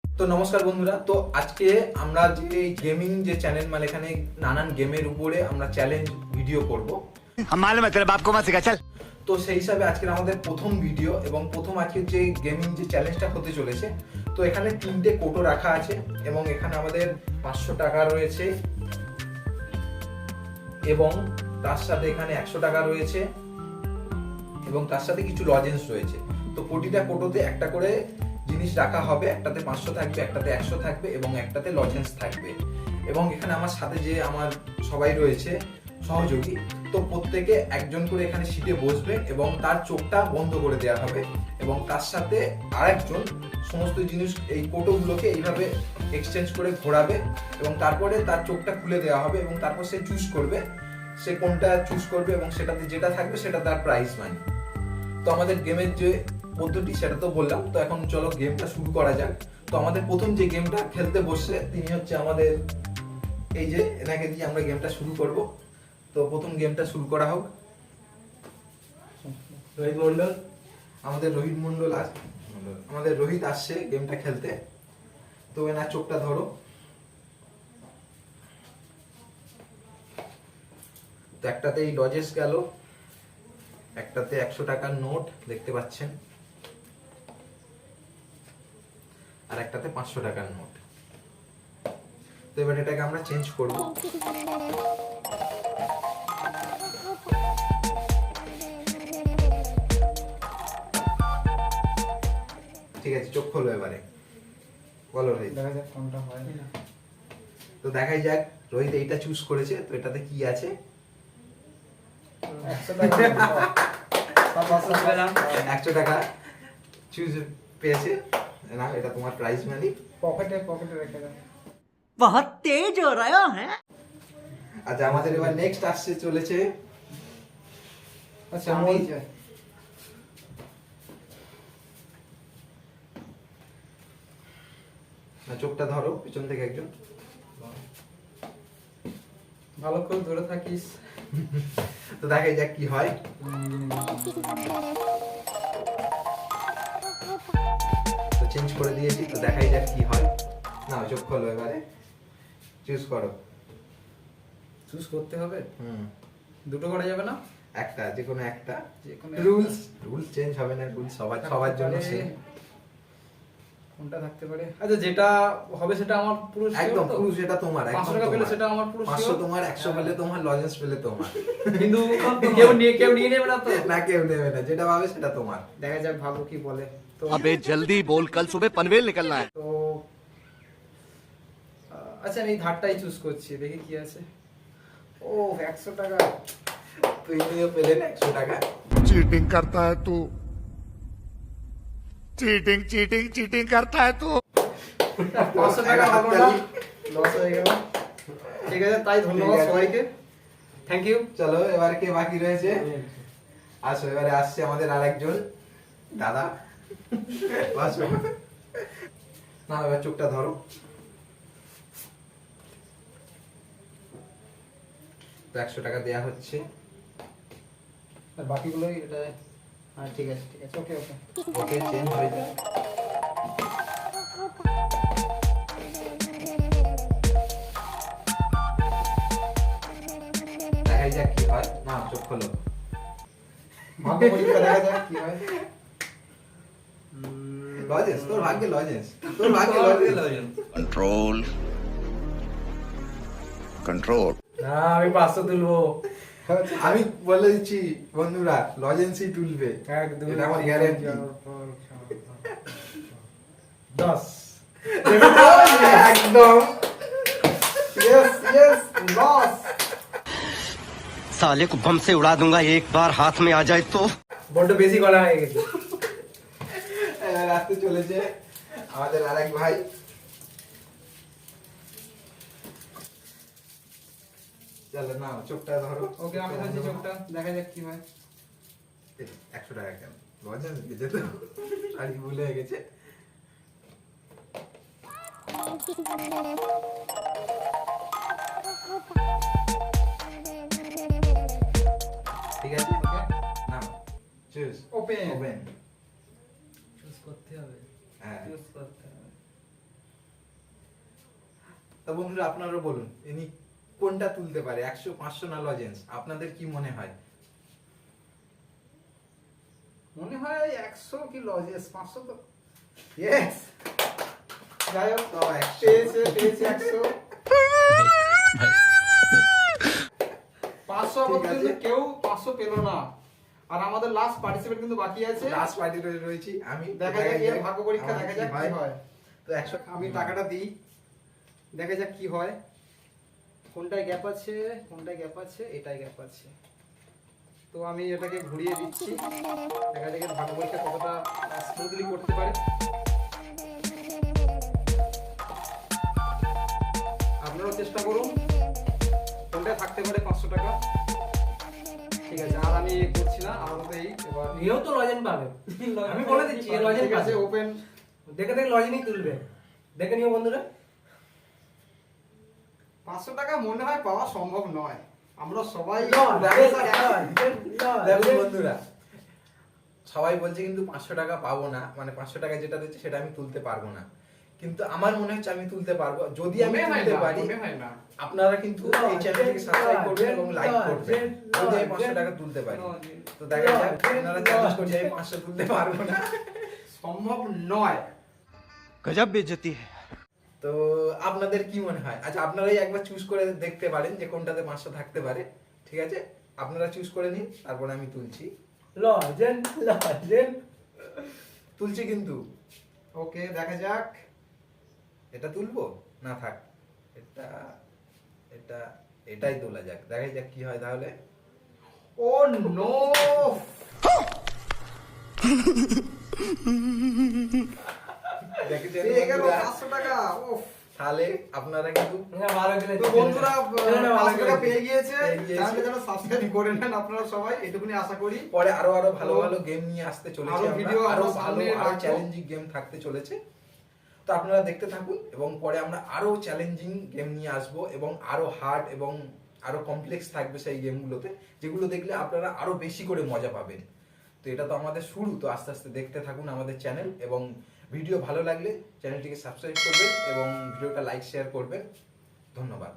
তো নমস্কার বন্ধুরা, তো আজকে আমরা যে গেমিং যে চ্যানেল মানে এখানে নানান গেমের উপরে আমরা চ্যালেঞ্জ ভিডিও করব। তো সেই হিসাবে আজকের আমাদের প্রথম ভিডিও এবং প্রথম আজকের যে গেমিং যে চ্যালেঞ্জটা হতে চলেছে। তো এখানে 3টে কোটো রাখা আছে এবং এখানে আমাদের 500 টাকা রয়েছে এবং তার সাথে এখানে 100 টাকা রয়েছে এবং তার সাথে কিছু লজেন্স রয়েছে। তো প্রতিটা কোটোতে একটা করে জিনিস রাখা হবে, একটাতে 500 থাকবে, একটাতে 100 থাকবে এবং একটাতে লজেন্স থাকবে। এবং এখানে আমার সাথে যে আমার সবাই রয়েছে সহযোগী, তো প্রত্যেকে একজন করে এখানে সিটে বসবে এবং তার চোখটা বন্ধ করে দেওয়া হবে এবং তার সাথে আরেকজন সমস্ত জিনিস এই কোটোগুলোকে এইভাবে এক্সচেঞ্জ করে ঘোরাবে এবং তারপরে তার চোখটা খুলে দেওয়া হবে এবং তারপর সে চুজ করবে সে কোনটা চুজ করবে এবং সেটাতে যেটা থাকবে সেটা তার প্রাইজ মানি। তো আমাদের গেমের যে পদ্ধতি সেটা তো বললাম, তো এখন চলো গেমটা শুরু করা যাক। তো আমাদের প্রথম যে গেমটা খেলতে বসছে তিনি হচ্ছে আমাদের এই যে এনাকে দিয়ে আমরা গেমটা শুরু করব। তো প্রথম গেমটা শুরু করা হোক। রোহিত মন্ডল, আমাদের রোহিত আসছে গেমটা খেলতে। তো এনার চোখটা ধরো। তো একটাতে এই লজেস গেল, একটাতে 100 টাকার নোট দেখতে পাচ্ছেন আর একটাতে 500 টাকার নোট। তো এবার এটাকে আমরা চেঞ্জ করব। ঠিক আছে, চোখ খোলো এবারে, বলো রোহিত। দেখা যাক কোনটা হয়। তো দেখাই যাক, রোহিত এইটা চুজ করেছে। তো এটাতে কি আছে? 100 টাকা চুজ পেয়েছে না, এটা তোমার প্রাইজ মানি। পকেটে রেখে দাও। बहुत तेज हो रहा है। আচ্ছা, আমাদের এবার নেক্সট আসছে চলেছে আচ্ছা আমি চোখটা ধরো পিছন থেকে একজন, ভালো করে ধরে থাকিস। তো দেখাই যাক কি হয়। তো চেঞ্জ করে দিয়েছি, তো দেখাই যাক কি হয়। না, চোখ খোলো এবারে, চুজ করো। চুজ করতে হবে। দুটো করা যাবে না, একটা, যে কোনো একটা। যেকোনো রুলস চেঞ্জ হবে না, রুলস সবার জন্য সেম। কোনটা থাকতে পারে? আচ্ছা, যেটা হবে সেটা আমার পুরো একদম পুরো, সেটা তোমার। 500 টাকা পেলে সেটা আমার পুরো 500 তোমার, 100 পেলে তোমার, লজেন্স পেলে তোমার। কিন্তু কেউ নিয়ে নেবে না তো? না, কেউ নেবে না, যেটা পাবে সেটা তোমার। দেখা যাক ভালো কি বলে। তো अबे जल्दी बोल, कल सुबह पनवेल निकलना है। তো আচ্ছা, আমি এই ধারটাই চুজ করছি, দেখি কি আছে। ও 100 টাকা। তো ইনিও পেলেন 100 টাকা। चीटिंग करता है तू, चीटिंग करता है तू। 500 টাকা হলো না, লস হয়ে গেল। ঠিক আছে, তাই ধন্যবাদ ঠিক আছে। সবাইকে, থ্যাংক ইউ। চলো এবার কে বাকি রয়েছে? আসো, এবারে আসছে আমাদের আরেকজন দাদা। আসো। না, এবার চোখটা ধরো। তো 100 টাকা দেয়া হচ্ছে। আর বাকিগুলোই এটা। হ্যাঁ, ঠিক আছে, ওকে। ওকে, চেঞ্জ হয়ে যায়। দেখাই যাক কি হয়। না, চোখ খোলো। ভাগ্য পরীক্ষা, দেখা যাক কি হয়। লজেন্স, তোর ভাগ্যে লজেন্স। कंट्रोल না, আমি 500 তুলবো। আমি বলে দিচ্ছি বন্ধুরা, লজেন্সই তুলবে, একদম, এটা আমার গ্যারান্টি। 10। একদম, यस লস। साले को बम से उड़ा दूंगा एक बार हाथ में आ जाए तो। বড্ড বেশি গলা হয়ে গেছে। এবার আসতে চলেছে আমাদের আরেক ভাই। চলো, না, চোখটা ধরো। ওকে, আমি ধরছি চোখটা, দেখা যাক কি হয়। 100 টাকা কেন? লজেন্স দিতে তো শাড়ি ভুলে গেছে। ঠিক আছে, নাও, চুজ ওপেন। ওপেন। চুজ করতে হবে। হ্যাঁ, চুজ করতে হবে। তো বন্ধুরা আপনারা বলুন ইনি কোনটা তুলতে পারে, 100, 500 না লজেন্স? আপনাদের কি মনে হয়? মনে হয় 100 কি লজেস 500 তো ইয়েস যাই হোক বাবা, 100 পেয়েছে 100 500 ঠিক আমাদের আছে। কিন্তু কেউ 500 পেল না। আর আমাদের লাস্ট পার্টিসিপেট কিন্তু বাকি আছে। লাস্ট পার্টি রয়েছি আমি। দেখা যাক এর ভাগ্য পরীক্ষা, আমার দেখা কি যাক কি হয়। তো 100 আমি টাকাটা দিই, দেখা যাক কি হয়। কোনটায় গ্যাপ আছে, এটাই গ্যাপ আছে। তো আমি এটাকে ঘুরিয়ে দিচ্ছি, দেখা যাক এর ভাগ্য পরীক্ষা কতটা স্মুথলি করতে পারে। আপনারাও চেষ্টা করুন, কোনটায় থাকতে পারে 500 টাকা। ঠিক আছে, আর আমি করছি না, আপাতত এই এবার নিয়েও তো লজেন পাবে, আমি বলে দিচ্ছি লজেন ঠিক আছে পাবে। ওপেন। দেখে দেখে লজেনই তুলবে, দেখে নিও বন্ধুরা। 500 টাকা মনে হয় পাওয়া সম্ভব নয়। আমরা সবাই দেখুন বন্ধুরা, সবাই বলছে কিন্তু 500 টাকা পাবো না, মানে 500 টাকা যেটা দিচ্ছে সেটা আমি তুলতে পারবো না। কিন্তু আমার মনে হচ্ছে আমি তুলতে পারবো, যদি আমি তুলতে পারি। মনে হয় না। আপনারা কিন্তু এই চ্যানেলটিকে সাবস্ক্রাইব করবেন এবং লাইক করবেন যদি আমি 500 টাকা তুলতে পারি। তো দেখা যাক, আপনারা চ্যালেঞ্জ করছে আমি 500 তুলতে পারবো না। সম্ভব নয়। गजब बेइज्जती है। তো আপনাদের কি মনে হয়? আচ্ছা, আপনারাই একবার চুজ করে দেখতে পারেন যে কোনটাতে 500 থাকতে পারে। ঠিক আছে, আপনারা চুজ করে নিন, তারপরে আমি তুলছি। লজেন তুলছি কিন্তু। ওকে, দেখা যাক। এটা তুলবো না থাক, এটা এটা এটাই তোলা যাক, দেখা যাক কি হয় তাহলে। ও নো, দেখেছেন পেয়ে গেল বন্ধুরা? 500 টাকা। উফ। তাহলে আপনারা কিন্তু ভালো গেলে তো বন্ধুরা, ছেলেরা ভালো 500 টাকা গেলে। পেয়ে গিয়েছে। পেয়ে গিয়েছে। চ্যানেলটা যেন সাবস্ক্রাইব করে নেন আপনারা সবাই, এটুকুনি আশা করি। পরে আরো ভালো ভালো গেম নিয়ে আসতে চলেছে, আরো ভিডিও আরো আমরা ভালো সামনে আরো রাখবো। চ্যালেঞ্জিং গেম থাকতে চলেছে। তো আপনারা দেখতে থাকুন এবং পরে আমরা আরো চ্যালেঞ্জিং গেম নিয়ে আসব এবং আরো হার্ড এবং আরো কমপ্লেক্স থাকবে সেই গেমগুলোতে, যেগুলো দেখলে আপনারা আরো বেশি করে মজা পাবেন। তো এটা তো আমাদের শুরু, তো আস্তে আস্তে দেখতে থাকুন আমাদের চ্যানেল, এবং ভিডিও ভালো লাগলে চ্যানেলটিকে সাবস্ক্রাইব করবেন এবং ভিডিওটা লাইক শেয়ার করবেন। ধন্যবাদ।